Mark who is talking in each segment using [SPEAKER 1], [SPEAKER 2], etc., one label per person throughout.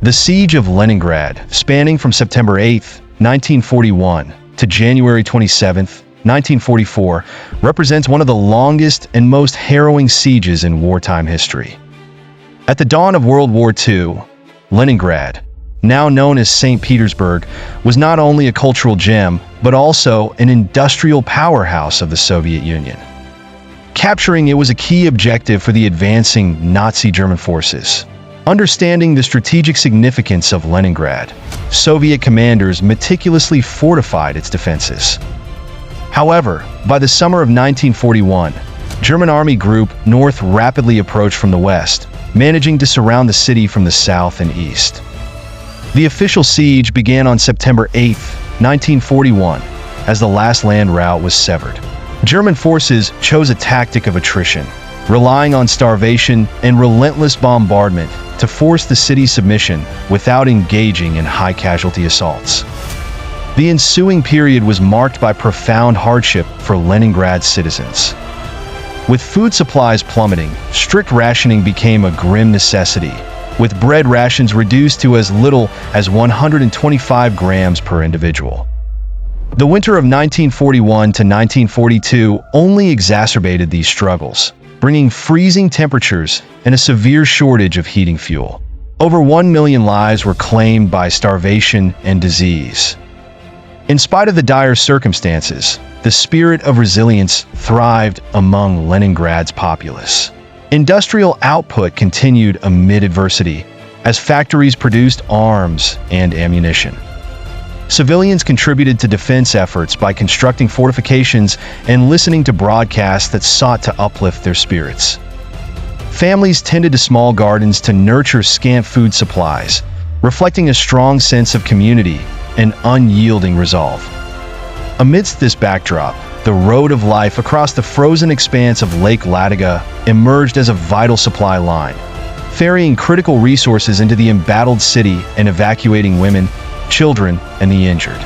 [SPEAKER 1] The Siege of Leningrad, spanning from September 8, 1941 to January 27, 1944, represents one of the longest and most harrowing sieges in wartime history. At the dawn of World War II, Leningrad, now known as St. Petersburg, was not only a cultural gem, but also an industrial powerhouse of the Soviet Union. Capturing it was a key objective for the advancing Nazi German forces. Understanding the strategic significance of Leningrad, Soviet commanders meticulously fortified its defenses. However, by the summer of 1941, German Army Group North rapidly approached from the west, managing to surround the city from the south and east. The official siege began on September 8, 1941, as the last land route was severed. German forces chose a tactic of attrition, relying on starvation and relentless bombardment to force the city's submission without engaging in high-casualty assaults. The ensuing period was marked by profound hardship for Leningrad's citizens. With food supplies plummeting, strict rationing became a grim necessity, with bread rations reduced to as little as 125 grams per individual. The winter of 1941 to 1942 only exacerbated these struggles, bringing freezing temperatures and a severe shortage of heating fuel. Over 1 million lives were claimed by starvation and disease. In spite of the dire circumstances, the spirit of resilience thrived among Leningrad's populace. Industrial output continued amid adversity, as factories produced arms and ammunition. Civilians contributed to defense efforts by constructing fortifications and listening to broadcasts that sought to uplift their spirits. Families tended to small gardens to nurture scant food supplies, reflecting a strong sense of community and unyielding resolve. Amidst this backdrop, the road of life across the frozen expanse of Lake Ladoga emerged as a vital supply line, ferrying critical resources into the embattled city and evacuating women, children, and the injured.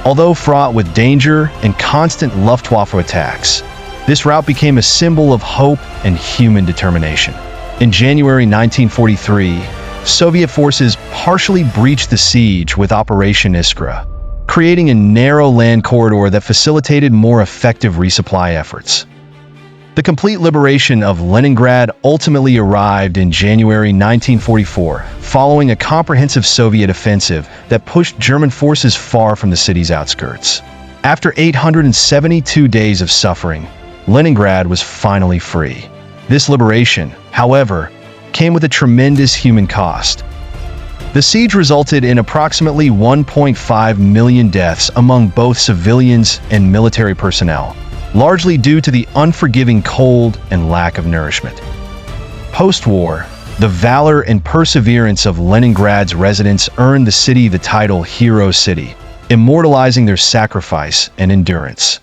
[SPEAKER 1] Although fraught with danger and constant Luftwaffe attacks, this route became a symbol of hope and human determination. In January 1943, Soviet forces partially breached the siege with Operation Iskra, creating a narrow land corridor that facilitated more effective resupply efforts. The complete liberation of Leningrad ultimately arrived in January 1944, following a comprehensive Soviet offensive that pushed German forces far from the city's outskirts. After 872 days of suffering, Leningrad was finally free. This liberation, however, came with a tremendous human cost. The siege resulted in approximately 1.5 million deaths among both civilians and military personnel, largely due to the unforgiving cold and lack of nourishment. Post-war, the valor and perseverance of Leningrad's residents earned the city the title Hero City, immortalizing their sacrifice and endurance.